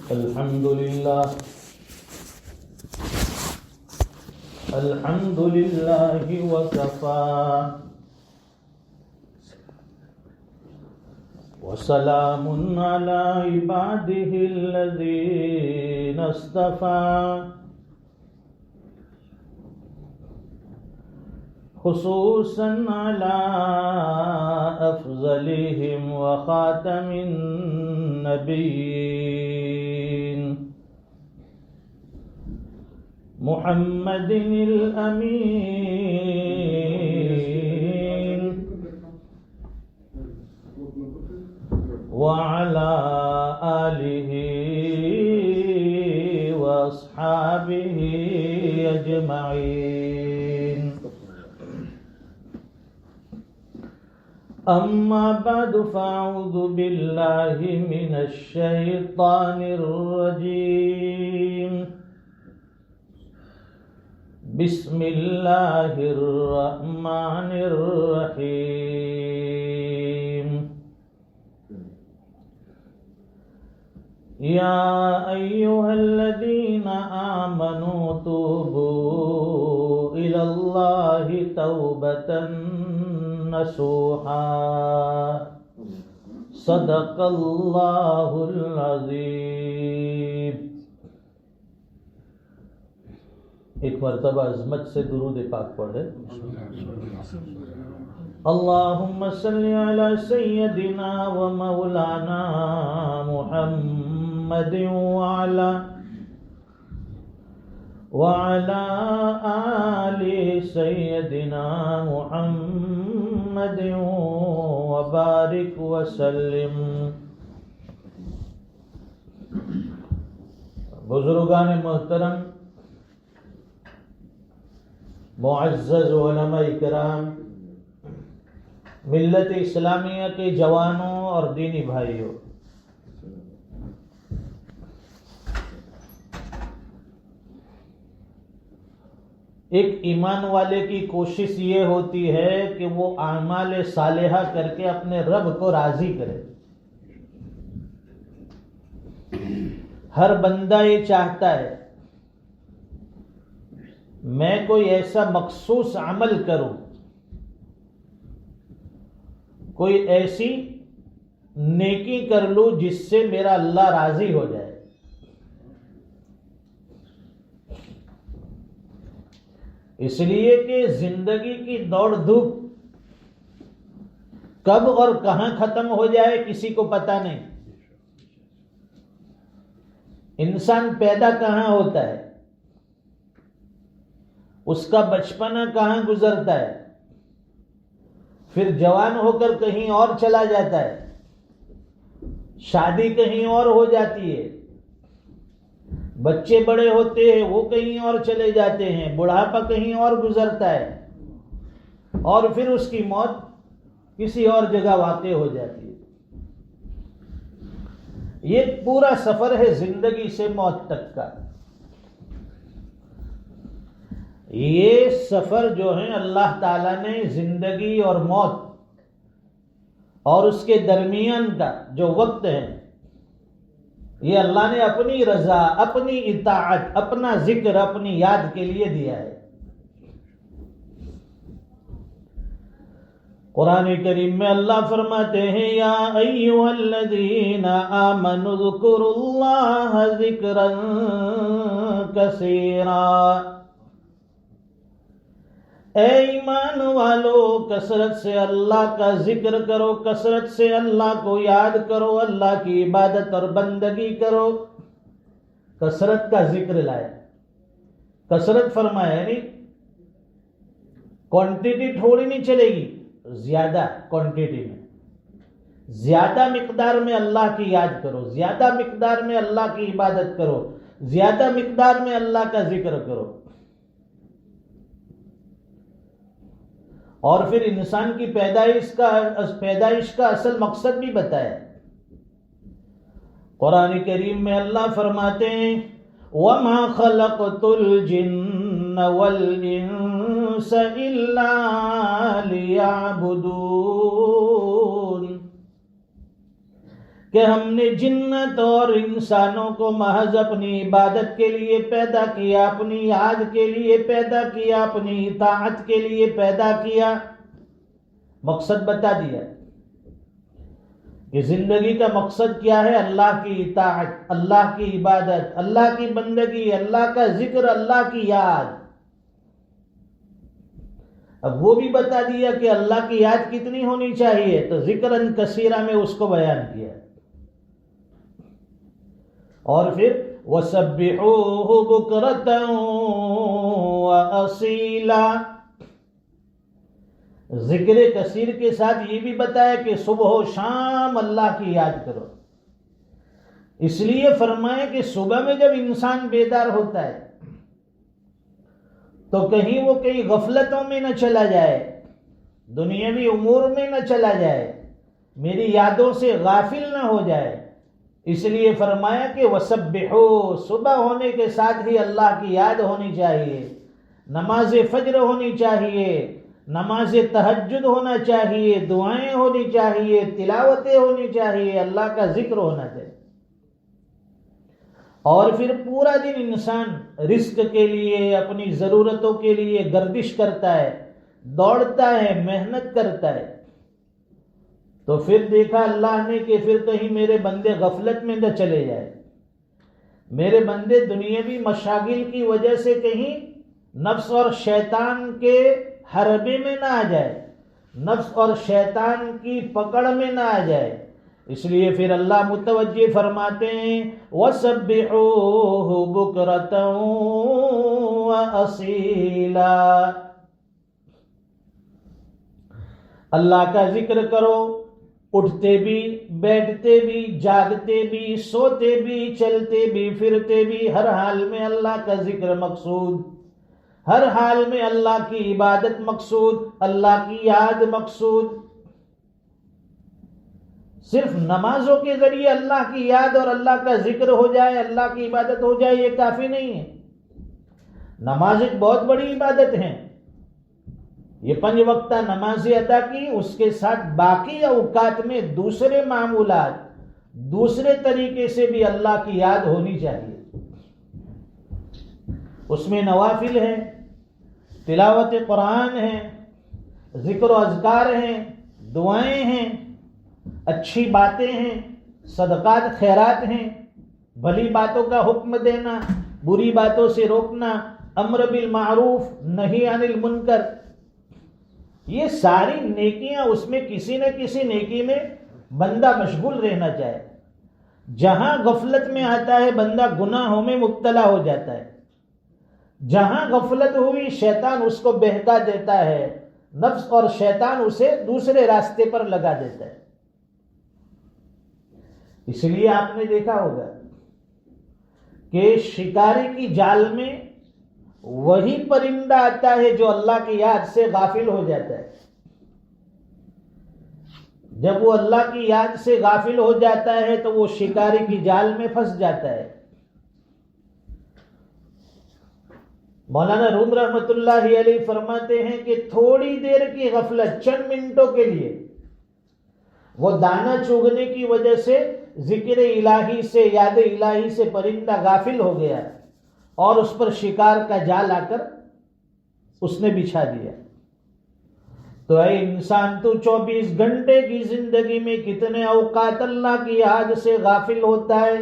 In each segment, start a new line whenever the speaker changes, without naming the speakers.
الحمد لله وكفى وسلام على عباده الذين اصطفى خصوصا على أفضلهم وخاتم النبيين محمد الأمين وعلى آله وأصحابه أجمعين. أما بعد فأعوذ بالله من الشيطان الرجيم. بسم الله الرحمن الرحيم. يا أيها الذين آمنوا توبوا إلى الله توبة نصوحا صدق اللہ العظیم. ایک مرتبہ عظمت سے درود پاک پڑھے. اللہم صلی علی سیدنا و مولانا محمد وعلى آل سيدنا محمد وبارك وسلم. بزرگان محترم، معزز علماء کرام، ملت اسلامیہ کے جوانوں اور دینی بھائیوں، ایک ایمان والے کی کوشش یہ ہوتی ہے کہ وہ اعمال صالحہ کر کے اپنے رب کو راضی کرے. ہر بندہ یہ چاہتا ہے میں کوئی ایسا مخصوص عمل کروں، کوئی ایسی نیکی کر لوں جس سے میرا اللہ راضی ہو جائے. اس لیے کہ زندگی کی دوڑ دھوپ کب اور کہاں ختم ہو جائے کسی کو پتہ نہیں. انسان پیدا کہاں ہوتا ہے، اس کا بچپنا کہاں گزرتا ہے، پھر جوان ہو کر کہیں اور چلا جاتا ہے، شادی کہیں اور ہو جاتی ہے، بچے بڑے ہوتے ہیں وہ کہیں اور چلے جاتے ہیں، بڑھاپا کہیں اور گزرتا ہے، اور پھر اس کی موت کسی اور جگہ واقع ہو جاتی ہے. یہ پورا سفر ہے زندگی سے موت تک کا. یہ سفر جو ہے اللہ تعالیٰ نے زندگی اور موت اور اس کے درمیان کا جو وقت ہے، یہ اللہ نے اپنی رضا، اپنی اطاعت، اپنا ذکر، اپنی یاد کے لیے دیا ہے. قرآن کریم میں اللہ فرماتے ہیں یا ایھا الذین آمنوا اذکروا اللہ ذکرا کثیرا. اے ایمان والو، کثرت سے اللہ کا ذکر کرو، کثرت سے اللہ کو یاد کرو، اللہ کی عبادت اور بندگی کرو. کثرت کا ذکر لایا، کثرت فرمایا، یعنی کوانٹٹی تھوڑی نہیں چلے گی، زیادہ کوانٹٹی میں، زیادہ مقدار میں اللہ کی یاد کرو، زیادہ مقدار میں اللہ کی عبادت کرو، زیادہ مقدار میں اللہ کا ذکر کرو. اور پھر انسان کی پیدائش کا اصل مقصد بھی بتایا. قرآن کریم میں اللہ فرماتے ہیں وَمَا خَلَقْتُ الْجِنَّ وَالْإِنسَ إِلَّا لِيَعْبُدُونَ. کہ ہم نے جنت اور انسانوں کو محض اپنی عبادت کے لیے پیدا کیا، اپنی یاد کے لیے پیدا کیا، اپنی اطاعت کے لیے پیدا کیا۔ مقصد بتا دیا کہ زندگی کا مقصد کیا ہے، اللہ کی اطاعت، اللہ کی عبادت، اللہ کی بندگی، اللہ کا ذکر، اللہ کی یاد۔ اب وہ بھی بتا دیا کہ اللہ کی یاد کتنی ہونی چاہیے، تو ذکراً کثیرہ میں اس کو بیان کیا۔ اور پھر وَسَبِّحُوهُ بُكْرَةً وَأَصِيلًا، ذکر کثیر کے ساتھ یہ بھی بتایا کہ صبح و شام اللہ کی یاد کرو۔ اس لیے فرمائے کہ صبح میں جب انسان بیدار ہوتا ہے تو کہیں وہ کئی غفلتوں میں نہ چلا جائے، دنیاوی امور میں نہ چلا جائے، میری یادوں سے غافل نہ ہو جائے۔ اس لیے فرمایا کہ وَسَبِّحُوا، صبح ہونے کے ساتھ ہی اللہ کی یاد ہونی چاہیے، نماز فجر ہونی چاہیے، نماز تہجد ہونا چاہیے، دعائیں ہونی چاہیے، تلاوتیں ہونی چاہیے، اللہ کا ذکر ہونا چاہیے۔ اور پھر پورا دن انسان رزق کے لیے، اپنی ضرورتوں کے لیے گردش کرتا ہے، دوڑتا ہے، محنت کرتا ہے، تو پھر دیکھا اللہ نے کہ پھر کہیں میرے بندے غفلت میں نہ چلے جائے، میرے بندے دنیاوی مشاغل کی وجہ سے کہیں نفس اور شیطان کے حربے میں نہ آ جائے، نفس اور شیطان کی پکڑ میں نہ آ جائے۔ اس لیے پھر اللہ متوجہ فرماتے ہیں وَسَبِّحُوهُ بُكْرَةً وَأَصِيلًا، اللہ کا ذکر کرو، اٹھتے بھی، بیٹھتے بھی، جاگتے بھی، سوتے بھی، چلتے بھی، پھرتے بھی، ہر حال میں اللہ کا ذکر مقصود، ہر حال میں اللہ کی عبادت مقصود، اللہ کی یاد مقصود۔ صرف نمازوں کے ذریعے اللہ کی یاد اور اللہ کا ذکر ہو جائے، اللہ کی عبادت ہو جائے، یہ کافی نہیں ہے۔ نماز ایک بہت بڑی عبادت ہے، یہ 5 وقتہ نمازیں ادا کی، اس کے ساتھ باقی اوقات میں دوسرے معمولات، دوسرے طریقے سے بھی اللہ کی یاد ہونی چاہیے۔ اس میں نوافل ہیں، تلاوت قرآن ہے، ذکر و اذکار ہیں، دعائیں ہیں، اچھی باتیں ہیں، صدقات خیرات ہیں، بھلی باتوں کا حکم دینا، بری باتوں سے روکنا، امر بالمعروف نہی عن المنکر، یہ ساری نیکیاں، اس میں کسی نہ کسی نیکی میں بندہ مشغول رہنا چاہے۔ جہاں غفلت میں آتا ہے بندہ گناہوں میں مبتلا ہو جاتا ہے، جہاں غفلت ہوئی شیطان اس کو بہکا دیتا ہے، نفس اور شیطان اسے دوسرے راستے پر لگا دیتا ہے۔ اس لیے آپ نے دیکھا ہوگا کہ شکاری کی جال میں وہی پرندہ آتا ہے جو اللہ کی یاد سے غافل ہو جاتا ہے۔ جب وہ اللہ کی یاد سے غافل ہو جاتا ہے تو وہ شکاری کی جال میں پھنس جاتا ہے۔ مولانا روم رحمت اللہ علیہ فرماتے ہیں کہ تھوڑی دیر کی غفلت، چند منٹوں کے لیے، وہ دانہ چوگنے کی وجہ سے ذکر الہی سے، یاد الہی سے پرندہ غافل ہو گیا اور اس پر شکار کا جال آ کر اس نے بچھا دیا۔ تو اے انسان، تو 24 گھنٹے کی زندگی میں کتنے اوقات اللہ کی یاد سے غافل ہوتا ہے،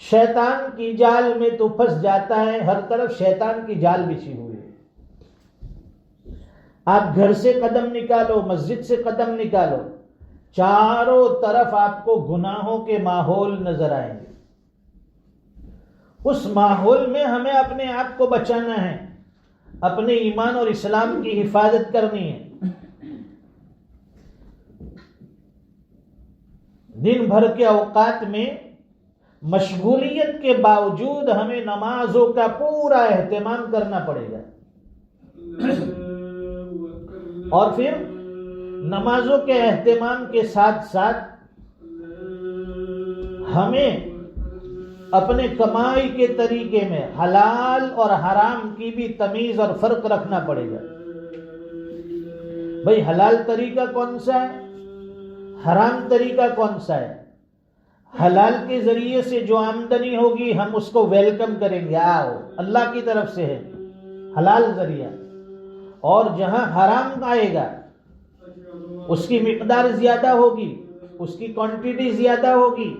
شیطان کی جال میں تو پھنس جاتا ہے، ہر طرف شیطان کی جال بچھی ہوئی ہے۔ آپ گھر سے قدم نکالو، مسجد سے قدم نکالو، چاروں طرف آپ کو گناہوں کے ماحول نظر آئیں گے۔ اس ماحول میں ہمیں اپنے آپ کو بچانا ہے، اپنے ایمان اور اسلام کی حفاظت کرنی ہے۔ دن بھر کے اوقات میں مشغولیت کے باوجود ہمیں نمازوں کا پورا اہتمام کرنا پڑے گا، اور پھر نمازوں کے اہتمام کے ساتھ ساتھ ہمیں اپنے کمائی کے طریقے میں حلال اور حرام کی بھی تمیز اور فرق رکھنا پڑے گا۔ بھئی حلال طریقہ کون سا ہے، حرام طریقہ کون سا ہے؟ حلال کے ذریعے سے جو آمدنی ہوگی ہم اس کو ویلکم کریں گے، آؤ اللہ کی طرف سے ہے حلال ذریعہ، اور جہاں حرام آئے گا اس کی مقدار زیادہ ہوگی، اس کی کوانٹٹی زیادہ ہوگی،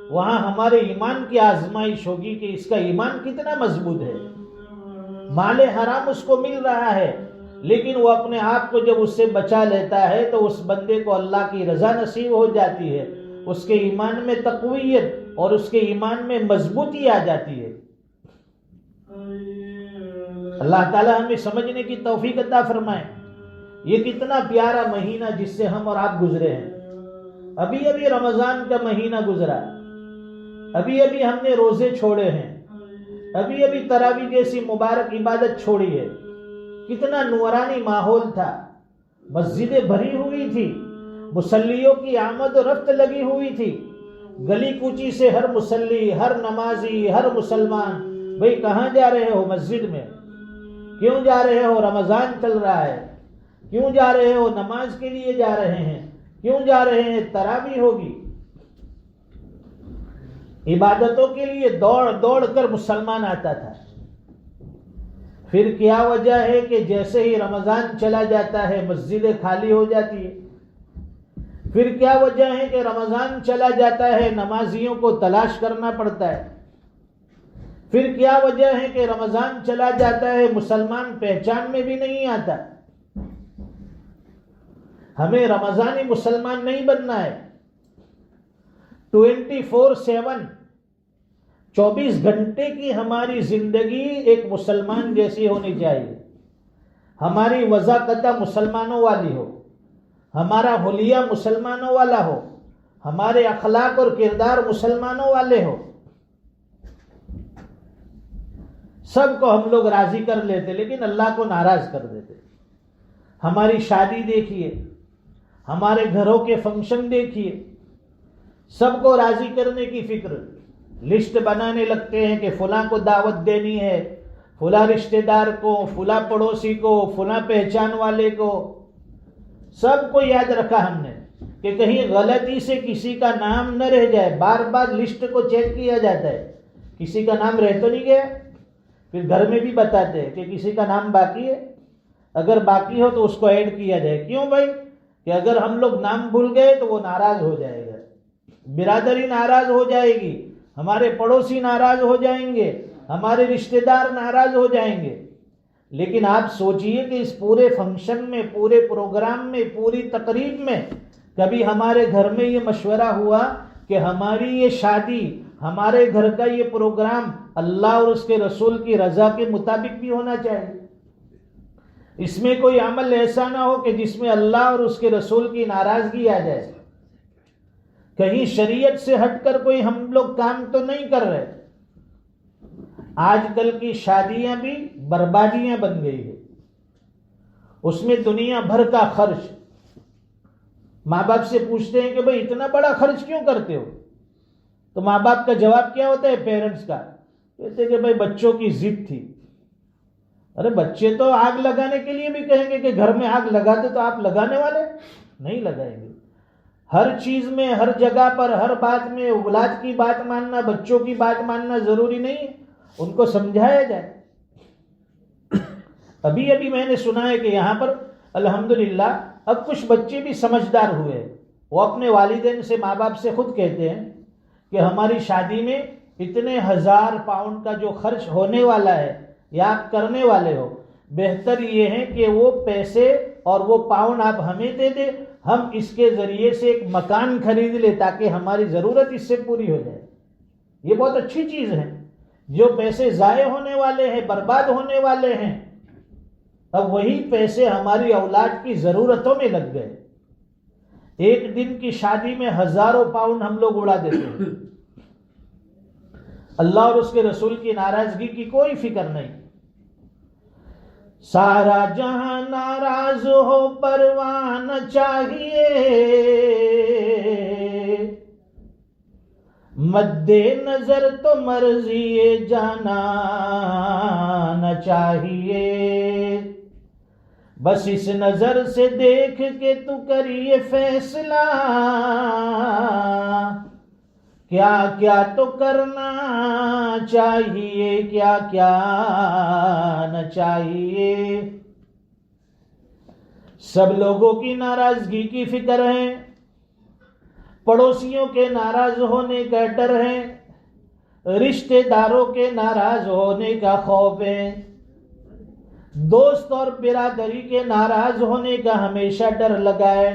وہاں ہمارے ایمان کی آزمائش ہوگی کہ اس کا ایمان کتنا مضبوط ہے۔ مال حرام اس کو مل رہا ہے لیکن وہ اپنے آپ کو جب اس سے بچا لیتا ہے تو اس بندے کو اللہ کی رضا نصیب ہو جاتی ہے، اس کے ایمان میں تقویت اور اس کے ایمان میں مضبوطی آ جاتی ہے۔ اللہ تعالی ہمیں سمجھنے کی توفیق عطا فرمائے۔ یہ کتنا پیارا مہینہ جس سے ہم اور آپ گزرے ہیں۔ ابھی ابھی رمضان کا مہینہ گزرا، ابھی ابھی ہم نے روزے چھوڑے ہیں، ابھی ابھی تراویح جیسی مبارک عبادت چھوڑی ہے۔ کتنا نورانی ماحول تھا، مسجدیں بھری ہوئی تھی، مصلیوں کی آمد و رفت لگی ہوئی تھی، گلی کوچی سے ہر مصلی، ہر نمازی، ہر مسلمان، بھئی کہاں جا رہے ہو؟ مسجد میں۔ کیوں جا رہے ہو؟ رمضان چل رہا ہے۔ کیوں جا رہے ہو؟ نماز کے لیے جا رہے ہیں۔ کیوں جا رہے ہیں؟ تراویح ہوگی۔ عبادتوں کے لیے دوڑ دوڑ کر مسلمان آتا تھا۔ پھر کیا وجہ ہے کہ جیسے ہی رمضان چلا جاتا ہے مسجدیں خالی ہو جاتی ہے؟ پھر کیا وجہ ہے کہ رمضان چلا جاتا ہے نمازیوں کو تلاش کرنا پڑتا ہے؟ پھر کیا وجہ ہے کہ رمضان چلا جاتا ہے مسلمان پہچان میں بھی نہیں آتا؟ ہمیں رمضانی مسلمان نہیں بننا ہے۔ 24/7 24 گھنٹے کی ہماری زندگی ایک مسلمان جیسی ہونی چاہیے۔ ہماری وضاقتہ مسلمانوں والی ہو، ہمارا حلیہ مسلمانوں والا ہو، ہمارے اخلاق اور کردار مسلمانوں والے ہو۔ سب کو ہم لوگ راضی کر لیتے لیکن اللہ کو ناراض کر دیتے۔ ہماری شادی دیکھیے، ہمارے گھروں کے فنکشن دیکھیے، سب کو راضی کرنے کی فکر، لسٹ بنانے لگتے ہیں کہ فلاں کو دعوت دینی ہے، فلاں رشتہ دار کو، فلاں پڑوسی کو، فلاں پہچان والے کو۔ سب کو یاد رکھا ہم نے کہ کہیں غلطی سے کسی کا نام نہ رہ جائے، بار بار لسٹ کو چیک کیا جاتا ہے، کسی کا نام رہ تو نہیں گیا۔ پھر گھر میں بھی بتاتے ہیں کہ کسی کا نام باقی ہے، اگر باقی ہو تو اس کو ایڈ کیا جائے۔ کیوں بھائی؟ کہ اگر ہم لوگ نام بھول گئے تو وہ ناراض ہو جائے گا، برادری ناراض ہو جائے گی، ہمارے پڑوسی ناراض ہو جائیں گے، ہمارے رشتہ دار ناراض ہو جائیں گے۔ لیکن آپ سوچئے کہ اس پورے فنکشن میں، پورے پروگرام میں، پوری تقریب میں کبھی ہمارے گھر میں یہ مشورہ ہوا کہ ہماری یہ شادی، ہمارے گھر کا یہ پروگرام اللہ اور اس کے رسول کی رضا کے مطابق بھی ہونا چاہیے؟ اس میں کوئی عمل ایسا نہ ہو کہ جس میں اللہ اور اس کے رسول کی ناراضگی آ جائے۔ کہیں شریعت سے ہٹ کر کوئی ہم لوگ کام تو نہیں کر رہے۔ آج کل کی شادیاں بھی بربادیاں بن گئی ہے، اس میں دنیا بھر کا خرچ۔ ماں باپ سے پوچھتے ہیں کہ بھئی اتنا بڑا خرچ کیوں کرتے ہو؟ تو ماں باپ کا جواب کیا ہوتا ہے پیرنٹس کا؟ کہتے ہیں کہ بھئی بچوں کی ضد تھی۔ ارے بچے تو آگ لگانے کے لیے بھی کہیں گے کہ گھر میں آگ لگا دے، تو آپ لگانے والے نہیں لگائیں گے۔ ہر چیز میں، ہر جگہ پر، ہر بات میں اولاد کی بات ماننا، بچوں کی بات ماننا ضروری نہیں ہے، ان کو سمجھایا جائے۔ ابھی ابھی میں نے سنا ہے کہ یہاں پر الحمدللہ اب کچھ بچے بھی سمجھدار ہوئے، وہ اپنے والدین سے، ماں باپ سے خود کہتے ہیں کہ ہماری شادی میں اتنے 1000 پاؤنڈ کا جو خرچ ہونے والا ہے یا آپ کرنے والے ہو، بہتر یہ ہے کہ وہ پیسے اور وہ پاؤنڈ آپ ہمیں دے دیں، ہم اس کے ذریعے سے ایک مکان خرید لیں تاکہ ہماری ضرورت اس سے پوری ہو جائے۔ یہ بہت اچھی چیز ہے۔ جو پیسے ضائع ہونے والے ہیں، برباد ہونے والے ہیں، اب وہی پیسے ہماری اولاد کی ضرورتوں میں لگ گئے۔ ایک دن کی شادی میں 1000 پاؤنڈ ہم لوگ اڑا دیتے ہیں۔ اللہ اور اس کے رسول کی ناراضگی کی کوئی فکر نہیں۔ سارا جہاں ناراض ہو پرواہ نہ چاہیے، مد نظر تو مرضی جانا نہ چاہیے، بس اس نظر سے دیکھ کے تو کریے فیصلہ، کیا کیا تو کرنا چاہیے، کیا کیا نہ چاہیے۔ سب لوگوں کی ناراضگی کی فکر ہے، پڑوسیوں کے ناراض ہونے کا ڈر ہے، رشتہ داروں کے ناراض ہونے کا خوف ہے، دوست اور برادری کے ناراض ہونے کا ہمیشہ ڈر لگا ہے۔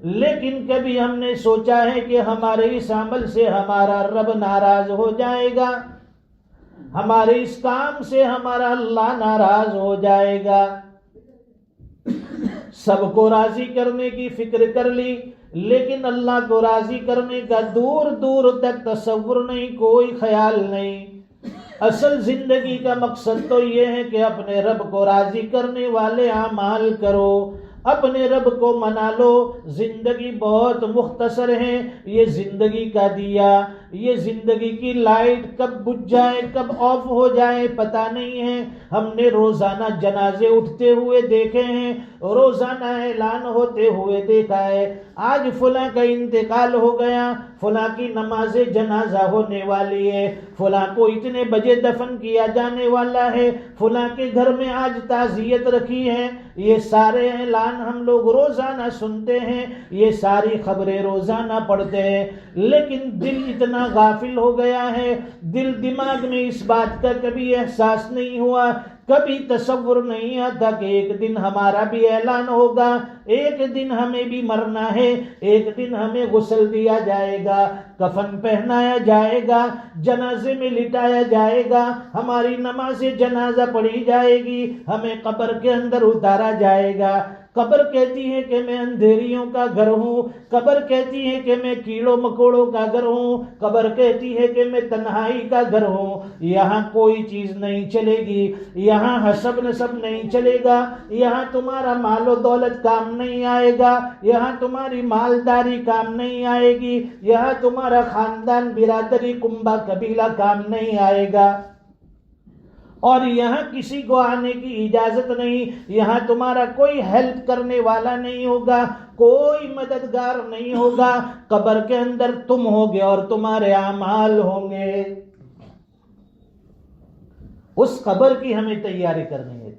لیکن کبھی ہم نے سوچا ہے کہ ہمارے اس عمل سے ہمارا رب ناراض ہو جائے گا، ہمارے اس کام سے ہمارا اللہ ناراض ہو جائے گا؟ سب کو راضی کرنے کی فکر کر لی، لیکن اللہ کو راضی کرنے کا دور دور تک تصور نہیں، کوئی خیال نہیں۔ اصل زندگی کا مقصد تو یہ ہے کہ اپنے رب کو راضی کرنے والے اعمال کرو، اپنے رب کو منا لو۔ زندگی بہت مختصر ہے، یہ زندگی کا دیا، یہ زندگی کی لائٹ کب بجھ جائے کب آف ہو جائے پتہ نہیں ہے۔ ہم نے روزانہ جنازے اٹھتے ہوئے دیکھے ہیں، روزانہ اعلان ہوتے ہوئے دیکھا ہے، آج فلاں کا انتقال ہو گیا، فلاں کی نماز جنازہ ہونے والی ہے، فلاں کو اتنے بجے دفن کیا جانے والا ہے، فلاں کے گھر میں آج تعزیت رکھی ہے۔ یہ سارے اعلان ہم لوگ روزانہ سنتے ہیں، یہ ساری خبریں روزانہ پڑھتے ہیں، لیکن دل اتنا غافل ہو گیا ہے، دل دماغ میں اس بات کا کبھی احساس نہیں ہوا، کبھی تصور نہیں آتا کہ ایک دن ہمارا بھی اعلان ہوگا، ایک دن ہمیں بھی مرنا ہے، ایک دن ہمیں غسل دیا جائے گا، کفن پہنایا جائے گا، جنازے میں لٹایا جائے گا، ہماری نماز جنازہ پڑھی جائے گی، ہمیں قبر کے اندر اتارا جائے گا۔ قبر کہتی ہے کہ میں اندھیریوں کا گھر ہوں، قبر کہتی ہے کہ میں کیڑوں مکوڑوں کا گھر ہوں، قبر کہتی ہے کہ میں تنہائی کا گھر ہوں۔ یہاں کوئی چیز نہیں چلے گی، یہاں حسب نسب نہیں چلے گا، یہاں تمہارا مال و دولت کام نہیں آئے گا، یہاں تمہاری مالداری کام نہیں آئے گی، یہاں تمہارا خاندان برادری کنبہ قبیلہ کام نہیں آئے گا، اور یہاں کسی کو آنے کی اجازت نہیں، یہاں تمہارا کوئی ہیلپ کرنے والا نہیں ہوگا، کوئی مددگار نہیں ہوگا۔ قبر کے اندر تم ہوگے اور تمہارے اعمال ہوں گے۔ اس قبر کی ہمیں تیاری کرنی ہے۔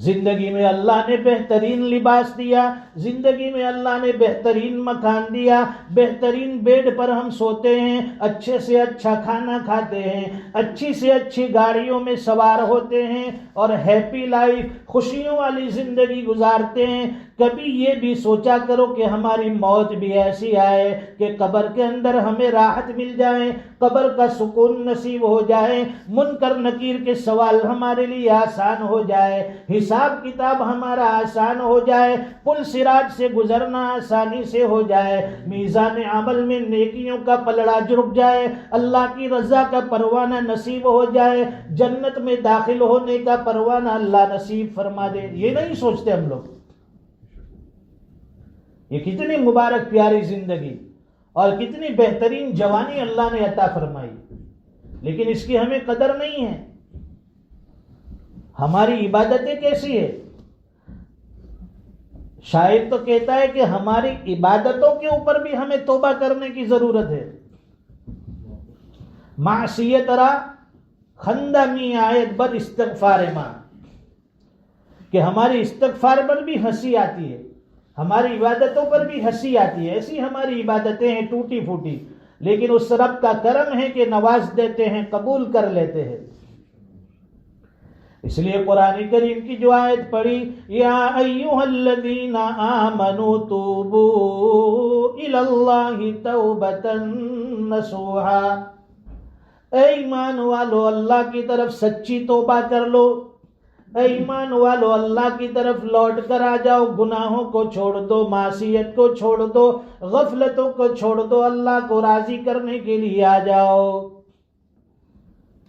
زندگی میں اللہ نے بہترین لباس دیا، زندگی میں اللہ نے بہترین مکان دیا، بہترین بیڈ پر ہم سوتے ہیں، اچھے سے اچھا کھانا کھاتے ہیں، اچھی سے اچھی گاڑیوں میں سوار ہوتے ہیں، اور ہیپی لائف، خوشیوں والی زندگی گزارتے ہیں۔ کبھی یہ بھی سوچا کرو کہ ہماری موت بھی ایسی آئے کہ قبر کے اندر ہمیں راحت مل جائے، قبر کا سکون نصیب ہو جائے، منکر نکیر کے سوال ہمارے لیے آسان ہو جائے، حساب کتاب ہمارا آسان ہو جائے، پل صراط سے گزرنا آسانی سے ہو جائے، میزان عمل میں نیکیوں کا پلڑا جھک جائے، اللہ کی رضا کا پروانہ نصیب ہو جائے، جنت میں داخل ہونے کا پروانہ اللہ نصیب فرما دے۔ یہ نہیں سوچتے ہم لوگ۔ یہ کتنی مبارک پیاری زندگی اور کتنی بہترین جوانی اللہ نے عطا فرمائی، لیکن اس کی ہمیں قدر نہیں ہے۔ ہماری عبادتیں کیسی ہے؟ شاعر تو کہتا ہے کہ ہماری عبادتوں کے اوپر بھی ہمیں توبہ کرنے کی ضرورت ہے۔ معصیت را خندہ می آیت بر استغفار ماں، کہ ہماری استغفار پر بھی ہنسی آتی ہے، ہماری عبادتوں پر بھی ہنسی آتی ہے۔ ایسی ہماری عبادتیں ہیں ٹوٹی پھوٹی، لیکن اس رب کا کرم ہے کہ نواز دیتے ہیں، قبول کر لیتے ہیں۔ اس لیے قرآن کریم کی جو آیت پڑھی، یا ایھا الذین آمنوا توبوا الی اللہ توبۃ نصوحا، اے ایمان والو اللہ کی طرف سچی توبہ کر لو، اے ایمان والو اللہ کی طرف لوٹ کر آ جاؤ، گناہوں کو چھوڑ دو، معصیت کو چھوڑ دو، غفلتوں کو چھوڑ دو، اللہ کو راضی کرنے کے لیے آ جاؤ۔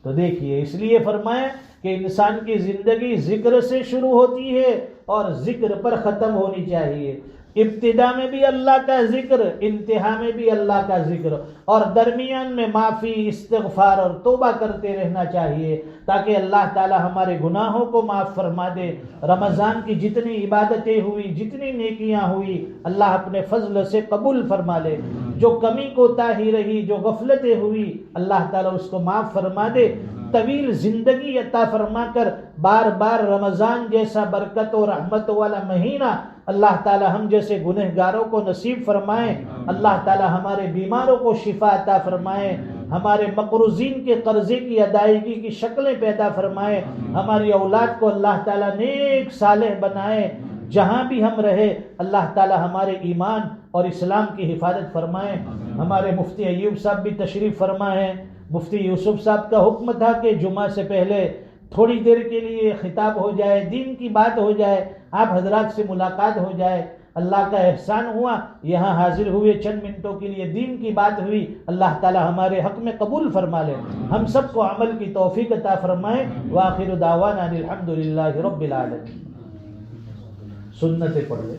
تو دیکھیے، اس لیے فرمایا کہ انسان کی زندگی ذکر سے شروع ہوتی ہے اور ذکر پر ختم ہونی چاہیے۔ ابتدا میں بھی اللہ کا ذکر، انتہا میں بھی اللہ کا ذکر، اور درمیان میں معافی، استغفار اور توبہ کرتے رہنا چاہیے، تاکہ اللہ تعالی ہمارے گناہوں کو معاف فرما دے۔ رمضان کی جتنی عبادتیں ہوئی، جتنی نیکیاں ہوئی، اللہ اپنے فضل سے قبول فرما لے۔ جو کمی کوتاہی رہی، جو غفلتیں ہوئی، اللہ تعالیٰ اس کو معاف فرما دے، طویل زندگی عطا فرما کر بار بار رمضان جیسا برکت و رحمت والا مہینہ اللہ تعالی ہم جیسے گنہگاروں کو نصیب فرمائے، اللہ تعالی ہمارے بیماروں کو شفا عطا فرمائے، ہمارے مقروضین کے قرضے کی ادائیگی کی شکلیں پیدا فرمائے، ہماری اولاد کو اللہ تعالی نیک صالح بنائے، جہاں بھی ہم رہے اللہ تعالی ہمارے ایمان اور اسلام کی حفاظت فرمائے۔ ہمارے مفتی ایوب صاحب بھی تشریف فرما ہے، مفتی یوسف صاحب کا حکم تھا کہ جمعہ سے پہلے تھوڑی دیر کے لیے خطاب ہو جائے، دین کی بات ہو جائے، آپ حضرات سے ملاقات ہو جائے۔ اللہ کا احسان ہوا، یہاں حاضر ہوئے، چند منٹوں کے لیے دین کی بات ہوئی، اللہ تعالی ہمارے حق میں قبول فرما لے، ہم سب کو عمل کی توفیق عطا فرمائے۔ وآخر دعوانا الحمدللہ رب العالمین۔ سنتیں پڑھ لے۔